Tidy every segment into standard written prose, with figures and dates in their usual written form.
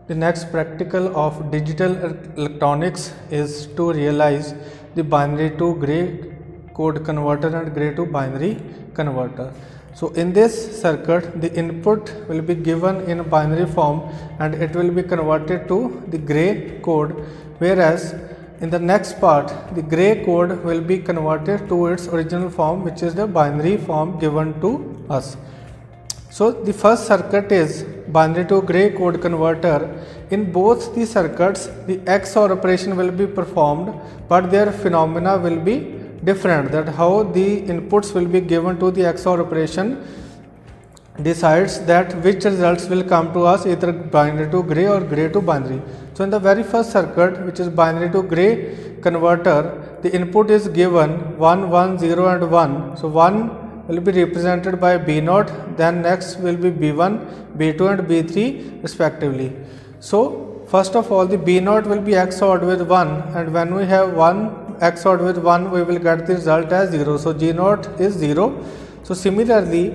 The next practical of digital electronics is to realize the binary to gray code converter and gray to binary converter. So in this circuit, the input will be given in binary form and it will be converted to the gray code, whereas in the next part the gray code will be converted to its original form, which is the binary form given to us. So the first circuit is binary to gray code converter. In both the circuits the XOR operation will be performed, but their phenomena will be different. That how the inputs will be given to the XOR operation decides that which results will come to us, either binary to gray or gray to binary. So in the very first circuit, which is binary to gray converter, the input is given 1, 1, 0 and 1. So 1 will be represented by B0, then next will be B1, B2 and B3 respectively. So first of all the B0 will be XORed with 1, and when we have 1 XORed with 1 we will get the result as 0. So G0 is 0. So similarly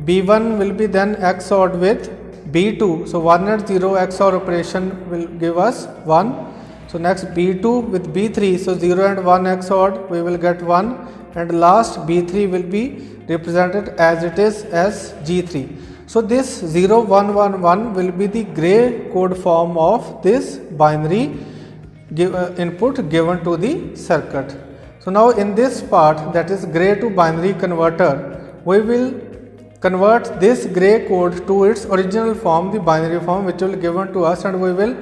B1 will be then XORed with B2. So 1 and 0 XOR operation will give us 1. So next B2 with B3. So 0 and 1 XORed we will get 1, and last B3 will be represented as it is as G3. So this 0 1 1 1 will be the gray code form of this binary input given to the circuit. So now in this part, that is gray to binary converter, we will convert this gray code to its original form, the binary form, which will be given to us, and we will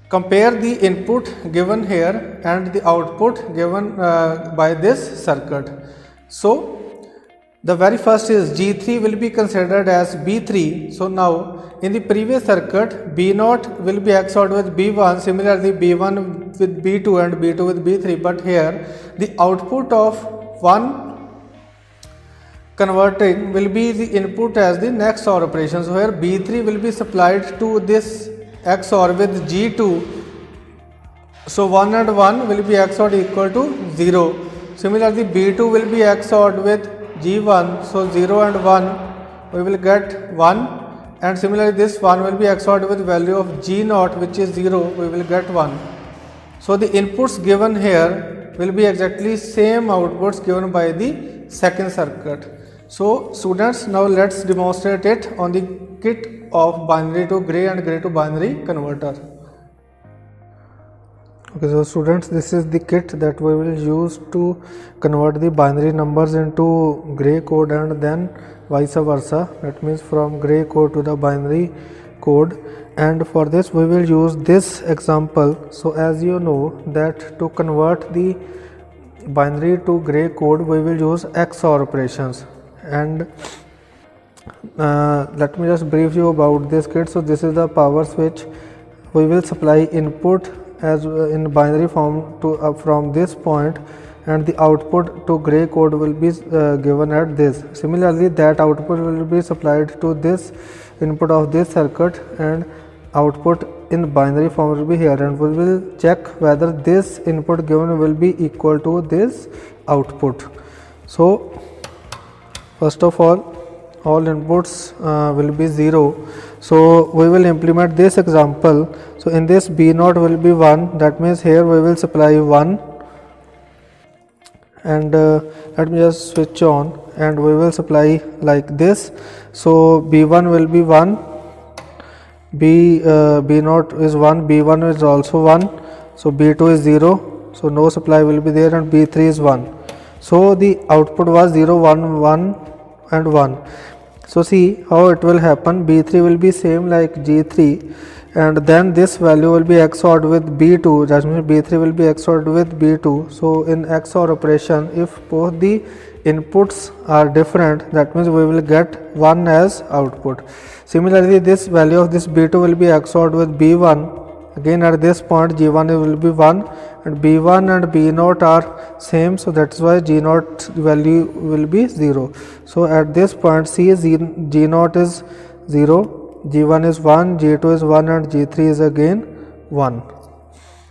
compare the input given here and the output given by this circuit. So the very first is G3 will be considered as B3. So now in the previous circuit B0 will be XORed with B1, similarly B1 with B2 and B2 with B3, but here the output of one converting will be the input as the next OR operation. So here B3 will be supplied to this XOR with G2. So 1 and 1 will be XORed equal to 0. Similarly B2 will be XORed with G1. So 0 and 1 we will get 1, and similarly this 1 will be XORed with value of G0, which is 0, we will get 1. So the inputs given here will be exactly same outputs given by the second circuit. So students, now let's demonstrate it on the kit of binary to gray and gray to binary converter. Okay, so students, this is the kit that we will use to convert the binary numbers into gray code and then vice versa. That means from gray code to the binary code. And for this we will use this example. So as you know that to convert the binary to gray code we will use XOR operations. And let me just brief you about this kit. So this is the power switch. We will supply input as in binary form to from this point, and the output to gray code will be given at this. Similarly that output will be supplied to this input of this circuit, and output in binary form will be here, and we will check whether this input given will be equal to this output. So first of all inputs will be 0. So we will implement this example. So in this B0 will be 1, that means here we will supply 1, and let me just switch on, and we will supply like this. So B1 will be 1, B0 is 1, B1 is also 1, so B2 is 0, so no supply will be there, and B3 is 1. So the output was 0 1 1 and 1. So see how it will happen. B3 will be same like G3, and then this value will be XORed with B2, that means B3 will be XORed with B2. So in XOR operation, if both the inputs are different, that means we will get 1 as output. Similarly this value of this B2 will be XORed with B1. Again at this point G1 will be 1, and B1 and B0 are same, so that's why G0 value will be 0. So at this point see G0 is 0, G1 is 1, G2 is 1, and G3 is again 1.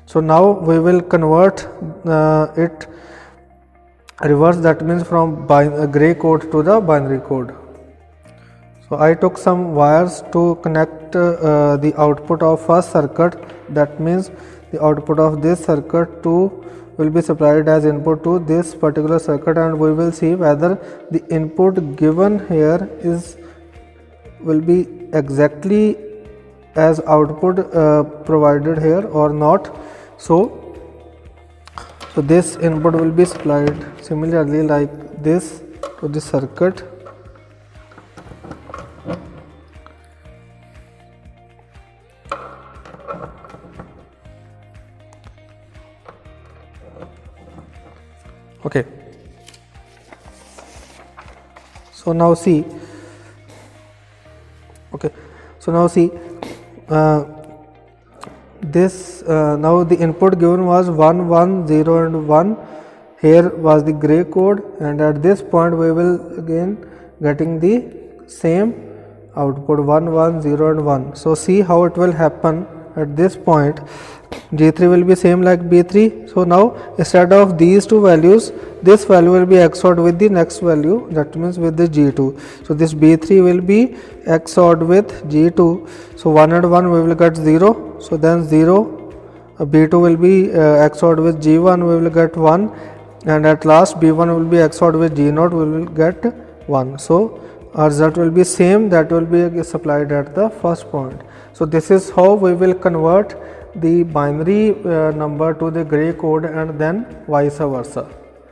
So now we will convert it reverse, that means from gray code to the binary code. So I took some wires to connect the output of first circuit. That means the output of this circuit will be supplied as input to this particular circuit, and we will see whether the input given here will be exactly as output provided here or not. So this input will be supplied similarly like this to the circuit. Okay, so now see, this now the input given was 1 1 0 and 1. Here was the gray code, and at this point we will again getting the same output 1 1 0 and 1. So see how it will happen at this point. G3 will be same like B3. So now instead of these two values, this value will be XORed with the next value, that means with the G2. So this B3 will be XORed with G2. So 1 and 1 we will get 0. So then 0, B2 will be XORed with G1, we will get 1, and at last B1 will be XORed with G0, we will get 1. So our result will be same, that will be supplied at the first point. So this is how we will convert the binary number to the gray code, and then vice versa.